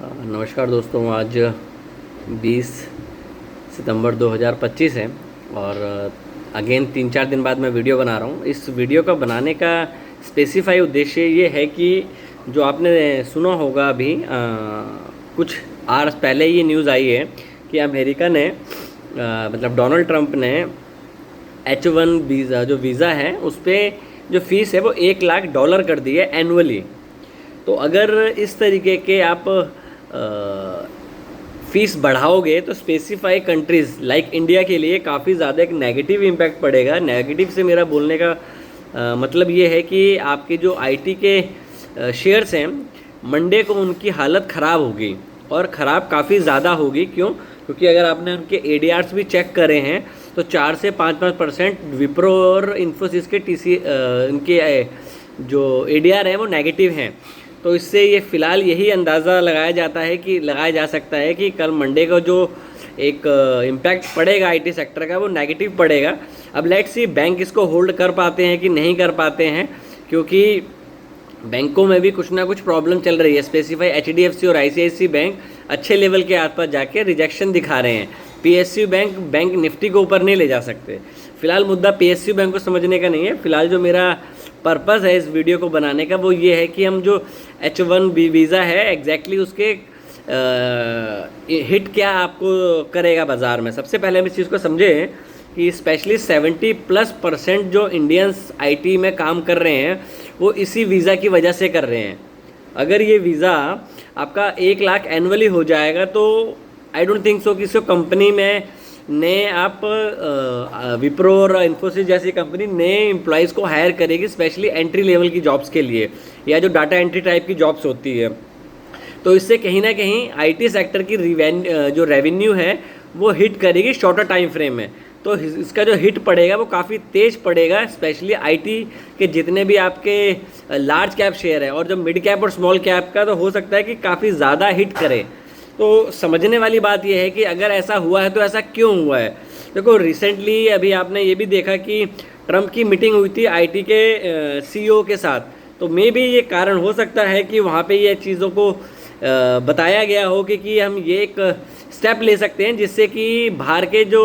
नमस्कार दोस्तों। आज 20 सितंबर 2025 है और अगेन 3-4 दिन बाद मैं वीडियो बना रहा हूँ। इस वीडियो का बनाने का स्पेसिफाई उद्देश्य ये है कि जो आपने सुना होगा अभी कुछ आवर्स पहले ये न्यूज़ आई है कि अमेरिका ने मतलब डोनाल्ड ट्रंप ने H1 वीज़ा जो वीज़ा है उस पर जो फ़ीस है वो $1 लाख कर दी है एनुअली। तो अगर इस तरीके के आप फ़ीस बढ़ाओगे तो स्पेसिफाई कंट्रीज़ लाइक इंडिया के लिए काफ़ी ज़्यादा एक नेगेटिव इम्पैक्ट पड़ेगा। नेगेटिव से मेरा बोलने का मतलब ये है कि आपके जो आईटी के शेयर्स हैं मंडे को उनकी हालत ख़राब होगी और ख़राब काफ़ी ज़्यादा होगी। क्यों? क्योंकि अगर आपने उनके एडीआर्स भी चेक करे हैं तो 4 से 5% विप्रो और इन्फोसिस के इनके जो एडीआर हैं वो नेगेटिव हैं। तो इससे ये फ़िलहाल यही अंदाज़ा लगाया जा सकता है कि कल मंडे को जो एक इम्पैक्ट पड़ेगा आईटी सेक्टर का वो नेगेटिव पड़ेगा। अब लेट्स सी बैंक इसको होल्ड कर पाते हैं कि नहीं कर पाते हैं, क्योंकि बैंकों में भी कुछ ना कुछ प्रॉब्लम चल रही है। स्पेसिफाई एचडीएफसी और आईसीआईसी बैंक अच्छे लेवल के आसपास जाके रिजेक्शन दिखा रहे हैं। पीएसयू बैंक निफ्टी को ऊपर नहीं ले जा सकते। फिलहाल मुद्दा पीएसयू बैंक को समझने का नहीं है। फिलहाल जो मेरा पर्पज़ है इस वीडियो को बनाने का वो ये है कि हम जो H1 वीज़ा है एग्जैक्टली उसके हिट क्या आपको करेगा बाज़ार में। सबसे पहले हम इस चीज़ को समझें कि स्पेशली 70+% जो इंडियंस आईटी में काम कर रहे हैं वो इसी वीज़ा की वजह से कर रहे हैं। अगर ये वीज़ा आपका 1 लाख एनुअली हो जाएगा तो आई डोंट थिंक सो कि इसको कंपनी में नए आप विप्रो और इन्फोसिस जैसी कंपनी नए एम्प्लॉयज़ को हायर करेगी, स्पेशली एंट्री लेवल की जॉब्स के लिए या जो डाटा एंट्री टाइप की जॉब्स होती है। तो इससे कहीं ना कहीं आईटी सेक्टर की जो रेवेन्यू है वो हिट करेगी शॉर्टर टाइम फ्रेम में। तो इसका जो हिट पड़ेगा वो काफ़ी तेज़ पड़ेगा, स्पेशली आईटी के जितने भी आपके लार्ज कैप शेयर है और जो मिड कैप और स्मॉल कैप का तो हो सकता है कि काफ़ी ज़्यादा हिट करे। तो समझने वाली बात यह है कि अगर ऐसा हुआ है तो ऐसा क्यों हुआ है। देखो रिसेंटली अभी आपने ये भी देखा कि ट्रंप की मीटिंग हुई थी आईटी के सीईओ के साथ, तो मे भी ये कारण हो सकता है कि वहाँ पे ये चीज़ों को बताया गया हो कि हम ये एक स्टेप ले सकते हैं जिससे कि बाहर के जो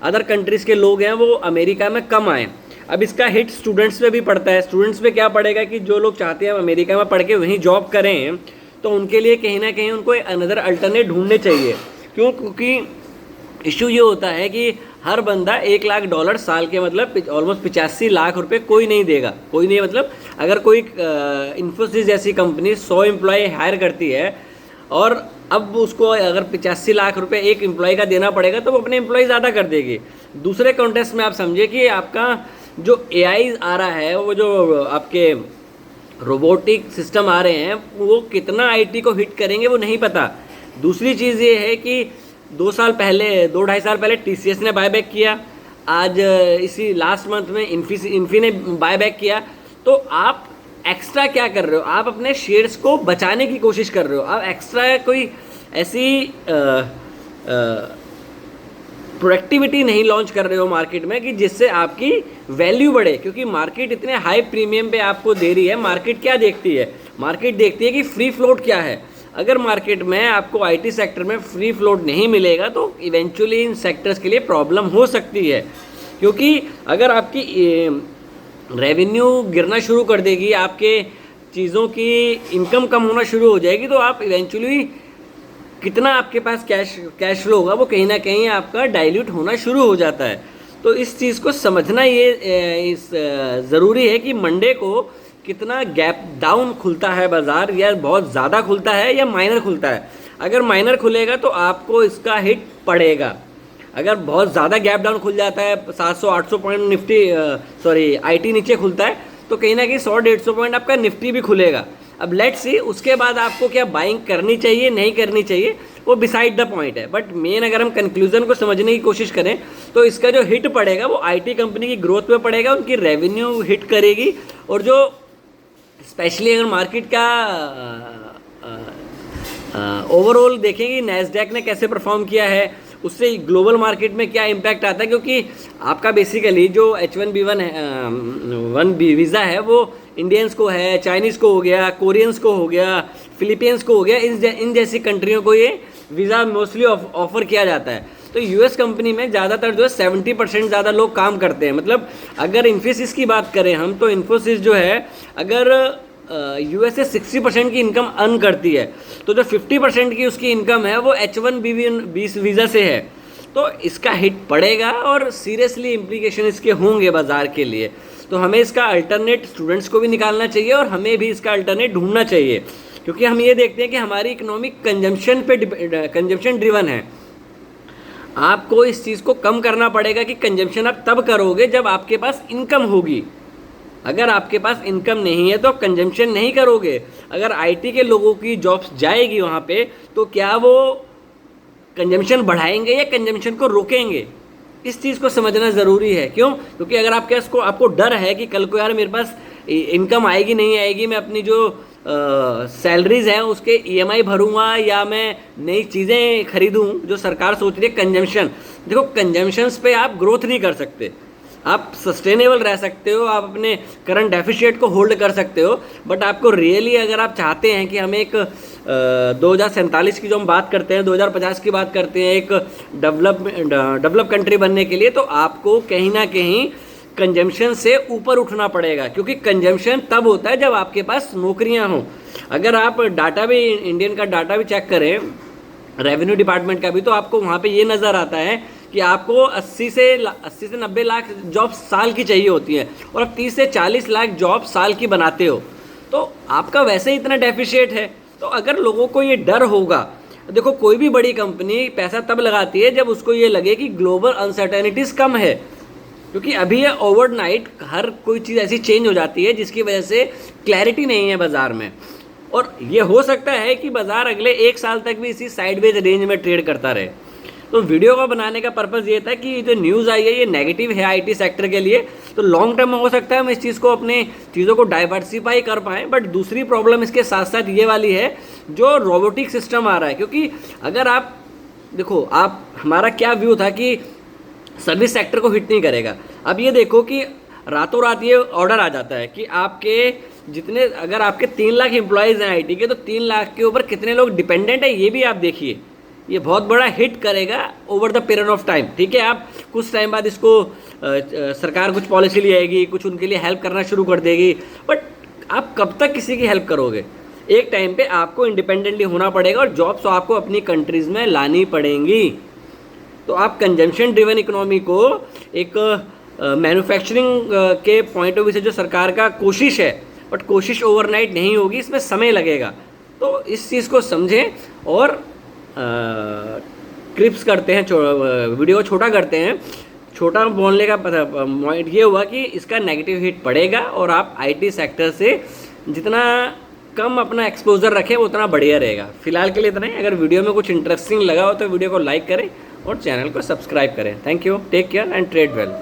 अदर कंट्रीज़ के लोग हैं वो अमेरिका में कम आएँ। अब इसका हिट स्टूडेंट्स पे भी पड़ता है। स्टूडेंट्स पे क्या पड़ेगा कि जो लोग चाहते हैं अमेरिका में पढ़ के वहीं जॉब करें तो उनके लिए कहीं ना कहीं उनको अनदर अल्टरनेट ढूंढने चाहिए। क्यों? क्योंकि इशू ये होता है कि हर बंदा $1 लाख साल के मतलब ऑलमोस्ट 85 लाख रुपए कोई नहीं देगा। कोई नहीं मतलब अगर कोई इन्फोसिस जैसी कंपनी 100 एम्प्लॉय हायर करती है और अब उसको अगर 85 लाख रुपए एक एम्प्लॉय का देना पड़ेगा तो वो अपने एम्प्लॉय ज़्यादा कर देगी। दूसरे कॉन्टेक्स्ट में आप समझिए कि आपका जो एआई आ रहा है, वो जो आपके रोबोटिक सिस्टम आ रहे हैं वो कितना आईटी को हिट करेंगे वो नहीं पता। दूसरी चीज़ ये है कि 2-2.5 साल पहले टीसीएस ने बायबैक किया, आज इसी लास्ट मंथ में इन्फी ने बायबैक किया। तो आप एक्स्ट्रा क्या कर रहे हो? आप अपने शेयर्स को बचाने की कोशिश कर रहे हो। आप एक्स्ट्रा कोई ऐसी प्रोडक्टिविटी नहीं लॉन्च कर रहे हो मार्केट में कि जिससे आपकी वैल्यू बढ़े, क्योंकि मार्केट इतने हाई प्रीमियम पे आपको दे रही है। मार्केट क्या देखती है? मार्केट देखती है कि फ्री फ्लोट क्या है। अगर मार्केट में आपको आईटी सेक्टर में फ्री फ्लोट नहीं मिलेगा तो इवेंचुअली इन सेक्टर्स के लिए प्रॉब्लम हो सकती है, क्योंकि अगर आपकी रेवेन्यू गिरना शुरू कर देगी, आपके चीज़ों की इनकम कम होना शुरू हो जाएगी, तो आप इवेंचुअली कितना आपके पास कैश फ्लो होगा वो कहीं ना कहीं आपका डाइल्यूट होना शुरू हो जाता है। तो इस चीज़ को समझना ये ज़रूरी है कि मंडे को कितना गैप डाउन खुलता है बाज़ार, या बहुत ज़्यादा खुलता है या माइनर खुलता है। अगर माइनर खुलेगा तो आपको इसका हिट पड़ेगा। अगर बहुत ज़्यादा गैप डाउन खुल जाता है, 700-800 पॉइंट निफ्टी आईटी नीचे खुलता है, तो कहीं ना कहीं 100-150 पॉइंट आपका निफ्टी भी खुलेगा। अब लेट्स सी उसके बाद आपको क्या बाइंग करनी चाहिए नहीं करनी चाहिए वो बिसाइड द पॉइंट है। बट मेन अगर हम कंक्लूजन को समझने की कोशिश करें तो इसका जो हिट पड़ेगा वो आईटी कंपनी की ग्रोथ पे पड़ेगा, उनकी रेवेन्यू हिट करेगी। और जो स्पेशली अगर मार्केट का ओवरऑल देखेंगे नैस्डैक ने कैसे परफॉर्म किया है, उससे ग्लोबल मार्केट में क्या इम्पैक्ट आता है, क्योंकि आपका बेसिकली जो H1B1 वीज़ा है वो इंडियंस को है, चाइनीज़ को हो गया, कोरियंस को हो गया, फिलीपींस को हो गया, इन जैसी कंट्रियों को ये वीज़ा मोस्टली ऑफर किया जाता है। तो यूएस कंपनी में ज़्यादातर जो है 70% ज़्यादा लोग काम करते हैं। मतलब अगर इन्फोसिस की बात करें हम, तो इन्फोसिस जो है अगर यूएस से 60% की इनकम अर्न करती है, तो जो 50% की उसकी इनकम है वो H1B वीज़ा से है। तो इसका हिट पड़ेगा और सीरियसली इम्प्लीकेशन इसके होंगे बाज़ार के लिए। तो हमें इसका अल्टरनेट स्टूडेंट्स को भी निकालना चाहिए और हमें भी इसका अल्टरनेट ढूंढना चाहिए, क्योंकि हम ये देखते हैं कि हमारी इकोनॉमिक कंजम्पशन ड्रिवन है। आपको इस चीज़ को कम करना पड़ेगा कि कंजम्पशन आप तब करोगे जब आपके पास इनकम होगी। अगर आपके पास इनकम नहीं है तो कंजम्पशन नहीं करोगे। अगर आईटी के लोगों की जॉब्स जाएगी वहाँ पे, तो क्या वो कंजम्पशन बढ़ाएंगे या कंजम्पशन को रोकेंगे? इस चीज़ को समझना ज़रूरी है। क्यों? क्योंकि अगर आपको डर है कि कल को यार मेरे पास इनकम आएगी नहीं आएगी, मैं अपनी जो सैलरीज हैं उसके ईएमआई भरूंगा या मैं नई चीज़ें खरीदूं, जो सरकार सोच रही है कंजम्पशन। देखो, कंजम्पशंस पे आप ग्रोथ नहीं कर सकते, आप सस्टेनेबल रह सकते हो, आप अपने करंट डेफिशिएट को होल्ड कर सकते हो, बट आपको रियली अगर आप चाहते हैं कि हम एक 2047 की जो हम बात करते हैं, 2050 की बात करते हैं, एक डेवलप कंट्री बनने के लिए, तो आपको कहीं ना कहीं कंजम्पशन से ऊपर उठना पड़ेगा। क्योंकि कंजम्पशन तब होता है जब आपके पास नौकरियां हों। अगर आप डाटा भी, इंडियन का डाटा भी चेक करें, रेवेन्यू डिपार्टमेंट का भी, तो आपको वहाँ पे ये नज़र आता है कि आपको 80 से 90 लाख जॉब साल की चाहिए होती हैं और आप 30 से 40 लाख जॉब साल की बनाते हो। तो आपका वैसे ही इतना डेफिशिएट है। तो अगर लोगों को ये डर होगा, देखो कोई भी बड़ी कंपनी पैसा तब लगाती है जब उसको ये लगे कि ग्लोबल अनसर्टेनिटीज़ कम है। क्योंकि अभी ये ओवरनाइट हर कोई चीज़ ऐसी चेंज हो जाती है जिसकी वजह से क्लैरिटी नहीं है बाज़ार में, और ये हो सकता है कि बाज़ार अगले 1 साल तक भी इसी साइडवेज रेंज में ट्रेड करता रहे। तो वीडियो को बनाने का पर्पज़ ये था कि जो न्यूज़ आई है ये नेगेटिव है आईटी सेक्टर के लिए, तो लॉन्ग टर्म में हो सकता है हम इस चीज़ को, अपने चीज़ों को डाइवर्सिफाई कर पाएँ। बट दूसरी प्रॉब्लम इसके साथ साथ ये वाली है, जो रोबोटिक सिस्टम आ रहा है। क्योंकि अगर आप देखो, आप हमारा क्या व्यू था कि सर्विस सेक्टर को हिट नहीं करेगा। अब ये देखो कि रातों रात ये ऑर्डर आ जाता है कि आपके जितने, अगर आपके 3 लाख एम्प्लॉयज़ हैं आईटी के, तो 3 लाख के ऊपर कितने लोग डिपेंडेंट है, ये भी आप देखिए। ये बहुत बड़ा हिट करेगा over the period of time. ठीक है, आप कुछ टाइम बाद इसको सरकार कुछ पॉलिसी ले आएगी, कुछ उनके लिए हेल्प करना शुरू कर देगी, बट आप कब तक किसी की हेल्प करोगे? एक टाइम पे आपको इंडिपेंडेंटली होना पड़ेगा और जॉब्स आपको अपनी कंट्रीज़ में लानी पड़ेंगी। तो आप कंजम्पशन ड्रिवन इकोनॉमी को एक मैन्युफैक्चरिंग के पॉइंट ऑफ व्यू से जो सरकार का कोशिश है, बट कोशिश ओवरनाइट नहीं होगी, इसमें समय लगेगा। तो इस चीज़ को समझें और क्लिप्स करते हैं, वीडियो को छोटा करते हैं। छोटा बोलने का पॉइंट ये हुआ कि इसका नेगेटिव हिट पड़ेगा और आप आईटी सेक्टर से जितना कम अपना एक्सपोजर रखें उतना बढ़िया रहेगा। फिलहाल के लिए इतना ही। अगर वीडियो में कुछ इंटरेस्टिंग लगा हो तो वीडियो को लाइक करें और चैनल को सब्सक्राइब करें। Thank you, take care and trade well.